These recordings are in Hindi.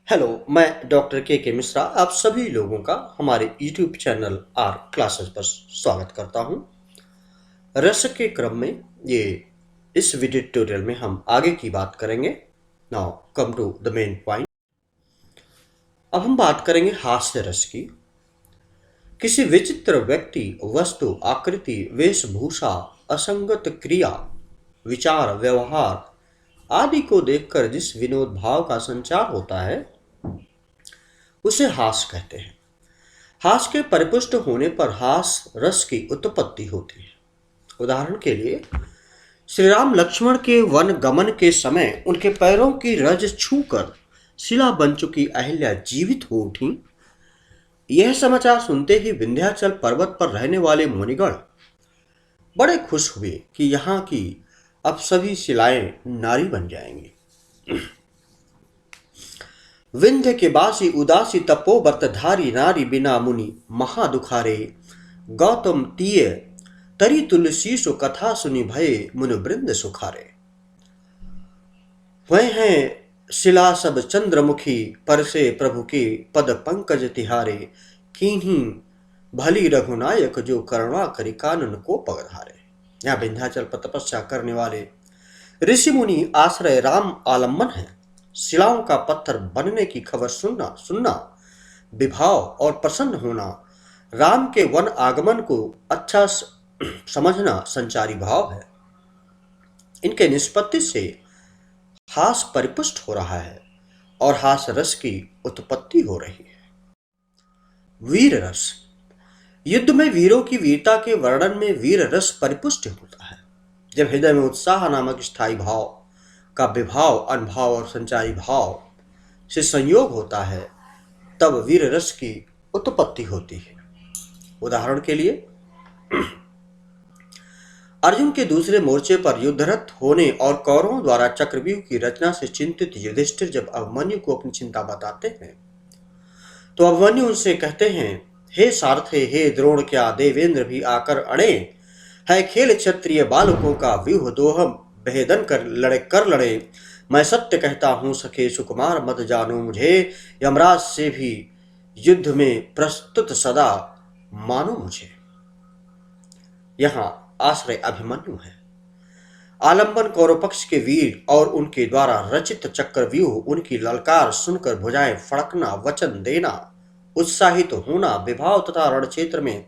हेलो, मैं डॉक्टर के मिश्रा आप सभी लोगों का हमारे यूट्यूब चैनल आर क्लासेस पर स्वागत करता हूं। रस के क्रम में ये इस वीडियो ट्यूटोरियल में हम आगे की बात करेंगे। Now come to the main point. अब हम बात करेंगे हास्य रस की। किसी विचित्र व्यक्ति, वस्तु, आकृति, वेशभूषा, असंगत क्रिया, विचार, व्यवहार आदि को देखकर जिस विनोद भाव का संचार होता है उसे हास्य कहते हैं। हास्य के परिपुष्ट होने पर हास रस की उत्पत्ति होती है। उदाहरण के लिए श्री राम लक्ष्मण के वन गमन के समय उनके पैरों की रज छूकर शिला बन चुकी अहिल्या जीवित हो उठी। यह समाचार सुनते ही विंध्याचल पर्वत पर रहने वाले मुनिगण बड़े खुश हुए कि यहाँ की अब सभी शिलाएं नारी बन जाएंगी। विंध्य के बासी उदासी तपोव्रतधारी नारी बिना मुनि महादुखारे। गौतम तीय तरी तुलसी सु कथा सुनि भये मुनि वृंद सुखारे। वह हैं शिला सब चंद्रमुखी परसे प्रभु के पद पंकज तिहारे। कीन्ही भली रघुनायक जो करुणा करि कानन को पगधारे। यहाँ विंध्याचल पर तपस्या करने वाले ऋषि मुनि आश्रय राम आलम्बन है। शिलाओं का पत्थर बनने की खबर सुनना सुनना विभाव और प्रसन्न होना, राम के वन आगमन को अच्छा समझना संचारी भाव है। इनके निष्पत्ति से हास परिपुष्ट हो रहा है और हास रस की उत्पत्ति हो रही है। वीर रस। युद्ध में वीरों की वीरता के वर्णन में वीर रस परिपुष्ट होता है। जब हृदय में उत्साह नामक स्थायी भाव का विभाव, अनुभाव और संचारी भाव से संयोग होता है तब वीर रस की उत्पत्ति होती है। उदाहरण के लिए अर्जुन के दूसरे मोर्चे पर युद्धरत होने और कौरवों द्वारा चक्रव्यूह की रचना से चिंतित युधिष्ठिर जब अभिमन्यु को अपनी चिंता बताते हैं तो अभिमन्यु उनसे कहते हैं, हे सारथे, हे द्रोण, क्या देवेंद्र भी आकर अड़े। है खेल क्षत्रिय बालकों का व्यूह दोहम भेदन कर लड़े। मैं सत्य कहता हूं सखे सुकुमार मत जानो मुझे। यमराज से भी युद्ध में प्रस्तुत सदा मानो मुझे। यहां आश्रय अभिमन्यु है। आलंबन कौरव पक्ष के वीर और उनके द्वारा रचित चक्रव्यूह, उनकी ललकार सुनकर भुजाएं फड़कना, वचन देना, उत्साहित होना, विभाव तथा रण क्षेत्र में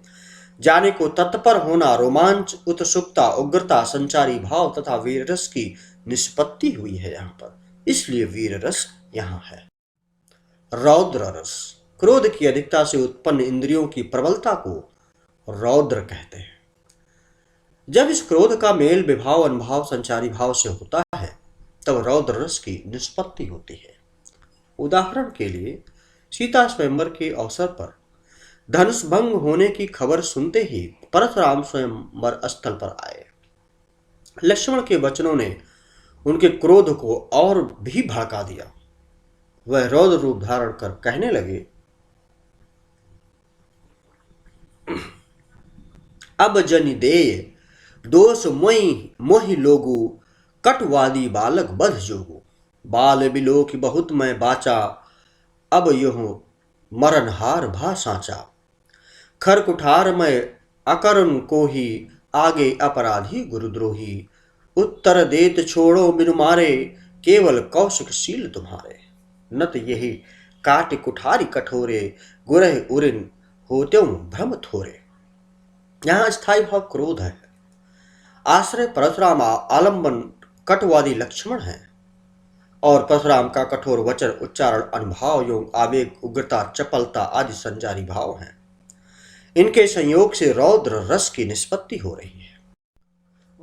जाने को तत्पर होना, रोमांच, उत्सुकता, उग्रता, संचारी भाव तथा वीर रस की निष्पत्ति हुई है यहाँ पर, इसलिए वीर रस यहाँ है। रौद्र रस। क्रोध की अधिकता से उत्पन्न इंद्रियों की प्रबलता को रौद्र कहते हैं। जब इस क्रोध का मेल विभाव, अनुभाव, संचारी भाव से होता है तब रौद्र रस की निष्पत्ति होती है। उदाहरण के लिए सीता स्वयंवर के अवसर पर धनुष भंग होने की खबर सुनते ही परशुराम स्वयंवर स्थल पर आए। लक्ष्मण के वचनों ने उनके क्रोध को और भी भड़का दिया। वह रौद्र रूप धारण कर कहने लगे, अब जनि देय दोष मोहि लोगु। कटवादी बालक बध जोगु। बाल बिलोक बहुत मैं बाचा। अब यहो मरनहार भा साचा। खर कुठार मैं अकरुण को ही। आगे अपराधी गुरुद्रोही। उत्तर देत छोड़ो बिनु मारे। केवल कौशिक शील तुम्हारे। नत यही काट कुठारी कठोरे। गुरह उरिन होत्यों भ्रम थोरे। यहाँ स्थायी भाव क्रोध है। आश्रय परशुराम, आलंबन कटवादी लक्ष्मण है और परशुराम का कठोर वचन, उच्चारण, अनुभाव एवं आवेग, उग्रता, चपलता आदि संचारी भाव हैं। इनके संयोग से रौद्र रस की निष्पत्ति हो रही है।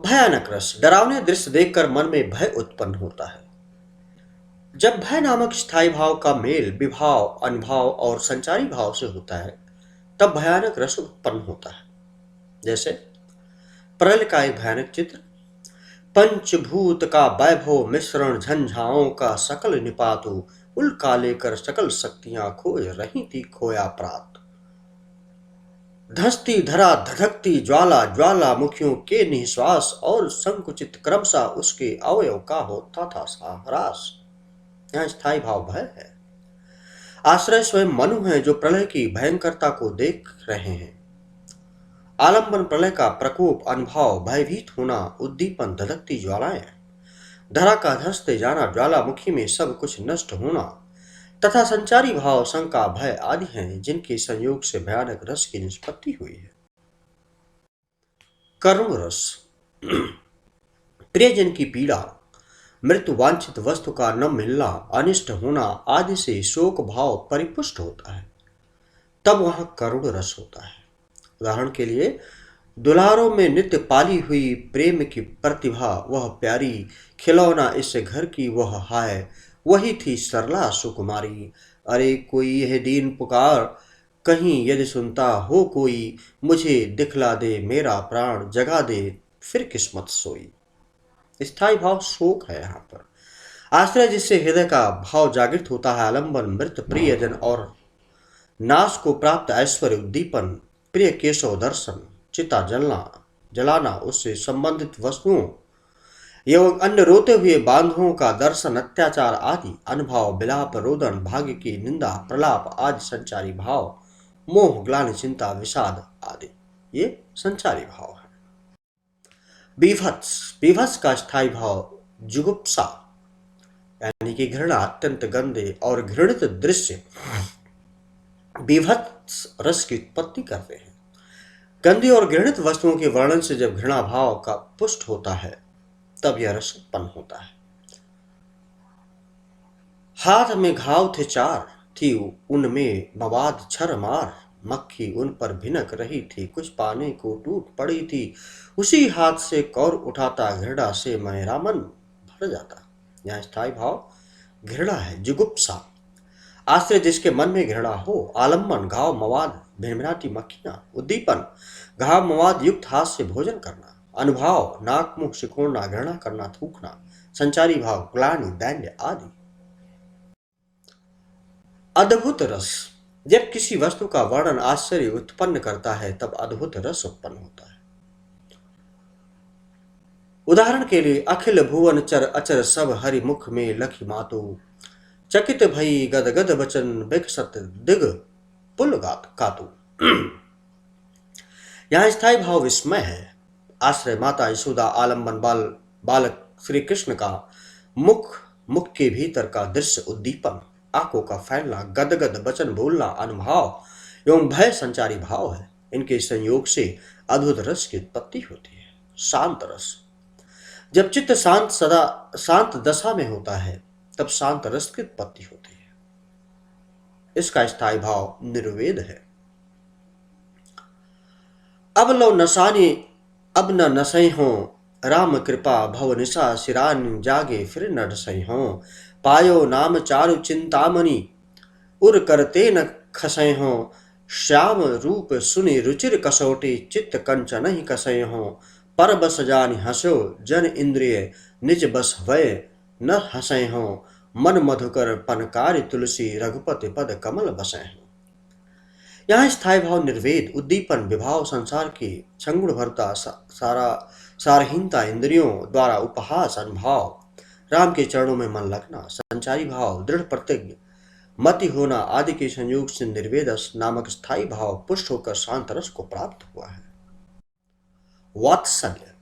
भयानक रस। डरावने दृश्य देखकर मन में भय उत्पन्न होता है। जब भय नामक स्थायी भाव का मेल विभाव, अनुभाव और संचारी भाव से होता है तब भयानक रस उत्पन्न होता है। जैसे प्रलय का एक भयानक चित्र। पंचभूत का वैभव मिश्रण झंझाओं का सकल निपातु। उल्का लेकर सकल शक्तियां खोज रही थी खोया प्रात। धसती धरा धधकती ज्वाला, ज्वालामुखियों के निश्वास और संकुचित क्रमशः उसके अवयव का होता था ह्रास। यहाँ स्थायी भाव भय है। आश्रय स्वयं मनु है जो प्रलय की भयंकरता को देख रहे हैं। आलंबन प्रलय का प्रकोप, अनुभव, भयभीत होना, उद्दीपन, धधकती ज्वालाएं, धरा का धंसते जाना, ज्वालामुखी में सब कुछ नष्ट होना तथा संचारी भाव, शंका, भय आदि हैं जिनके संयोग से भयानक रस की निष्पत्ति हुई है। करुण रस। प्रियजन की पीड़ा, मृत्यु, वांछित वस्तु का न मिलना, अनिष्ट होना आदि से शोक भाव परिपुष्ट होता है, तब वहां करुण रस होता है। उदाहरण के लिए, दुलारों में नित्य पाली हुई प्रेम की प्रतिभा, वह प्यारी खिलौना इस घर की वह हाय, वही थी सरला सुकुमारी। अरे कोई यह दीन पुकार, कहीं यदि सुनता हो कोई, मुझे दिखला दे मेरा प्राण, जगा दे फिर किस्मत सोई। स्थायी भाव शोक है यहाँ पर। आश्रय जिससे हृदय का भाव जागृत होता है, आलंबन, मृत प्रियजन और नाश को प्राप्त ऐश्वर्य, उद्दीपन, प्रिय केशव दर्शन, चिता जलाना, उससे संबंधित वस्तुओं एवं अन्य रोते हुए बांधवों का दर्शन, अत्याचार आदि अनुभव, विलाप, रोदन, भाग्य की निंदा, प्रलाप आदि संचारी भाव, मोह, ग्लानि, चिंता, विषाद आदि ये संचारी भाव है। बीभत्स। बीभत्स का स्थायी भाव जुगुप्सा यानी कि घृणा, अत्यंत गंदे और घृणित दृश्य बीभत्स रस की उत्पत्ति करते हैं। गंदी और घृणित वस्तुओं के वर्णन से जब घृणा भाव का पुष्ट होता है, तब यह रस उत्पन्न होता है। हाथ में घाव थे चार, थी उनमें मवाद छर मार, मक्खी उन पर भिनक रही थी, कुछ पाने को टूट पड़ी थी, उसी हाथ से कौर उठाता, घृणा से मेरा मन भर जाता। यहाँ स्थायी भाव घृणा है, जुगुप्सा। आश्रय जिसके मन में घृणा हो, आलम्बन, घाव, मवाद, भिनभिनाती मक्खियां, उद्दीपन, घाव मवाद युक्त हाथ से भोजन करना, अनुभव, नाक मुख सिकोड़ना, घृणा करना, थूकना, संचारी भाव, ग्लानि, दैन्य आदि। अद्भुत रस। जब किसी वस्तु का वर्णन आश्चर्य उत्पन्न करता है, तब अद्भुत रस उत्पन्न होता है। उदाहरण के लिए, अखिल भुवन चर अचर सब हरि मुख में लखी मातु, चकित भई गदगद बचन बिकसत दिग पुल कातु। यहाँ स्थायी भाव विस्मय है। आश्रय माता यशोदा, आलम्बन बालक श्री कृष्ण का मुख के भीतर का दृश्य, उद्दीपन, आंखों का फैलना, गदगद बचन बोलना, अनुभव एवं भय संचारी भाव है। इनके संयोग से अद्भुत रस की उत्पत्ति होती है। शांत रस। जब चित्त शांत दशा में होता है, तब शांत रस की उत्पत्ति होती है। इसका स्थायी भाव निर्वेद है। अब लो नसानी अब न नसई हो, राम कृपा भव निशा सिरान जागे फिर न डसई हो, पायो नाम चारु चिंतामणि उर करते न खसई हो, श्याम रूप सुनि रुचिर कसौटी चित्त कंचन ही कसई हो, पर बस जानि हसो जन इंद्रिय निज बस भय न हसई हो, मन मधुकर पनकारी तुलसी रघुपति पद कमल बसै हो। यहाँ स्थायी भाव निर्वेद, उद्दीपन, विभाव, संसार की क्षणगुण भरता, सारहीनता, इंद्रियों द्वारा उपहास, अनुभव, राम के चरणों में मन लगना, संचारी भाव, दृढ़ प्रतिज्ञ मति होना आदि के संयोग से निर्वेदस नामक स्थायी भाव पुष्ट होकर शांत रस को प्राप्त हुआ है। वात्सल्य।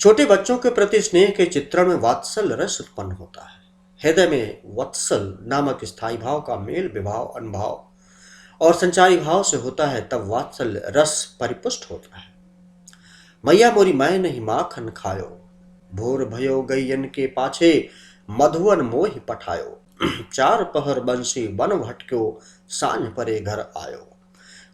छोटे बच्चों के प्रति स्नेह के चित्रण में वात्सल्य रस उत्पन्न होता है। हृदय में वत्सल नामक स्थायी भाव का मेल विभाव, अनुभव और संचारी भाव से होता है, तब वात्सल्य रस परिपुष्ट होता है। मैया मोरी मैं नहीं माखन खायो, भोर भयो गैयन के पाछे मधुवन मोहि पठायो, चार पहर बंसी वन भटक्यो सांझ परे घर आयो,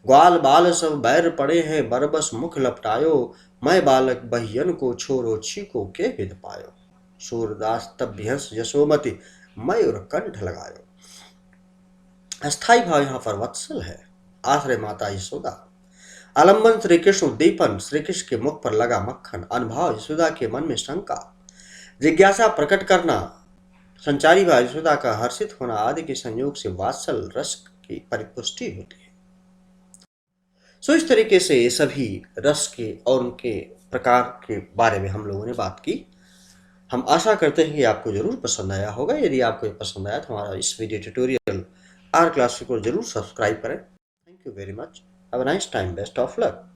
ग्वाल बाल सब बैर पड़े हैं बरबस मुख लपटायो, मैं बालक बहियन को छोरो छीको के विद पायो, सूरदास तब बिहस यशोमति मयूर कंठ लगायो। अस्थाई भाव यहाँ पर वत्सल है। आश्रय माता यशोदा, आलम्बन श्री कृष्ण, उद्दीपन श्री कृष्ण के मुख पर लगा मक्खन, अनुभव यशोदा के मन में शंका जिज्ञासा प्रकट करना, संचारी भाव यशोदा का हर्षित होना आदि के संयोग से वात्सल रस की परिपुष्टि होती है। सो इस तरीके से सभी रस के और उनके प्रकार के बारे में हम लोगों ने बात की। हम आशा करते हैं कि आपको ज़रूर पसंद आया होगा। यदि आपको ये पसंद आया तो हमारा इस वीडियो ट्यूटोरियल आर क्लासिक को ज़रूर सब्सक्राइब करें। Thank you very much. Have a nice time. Best of luck.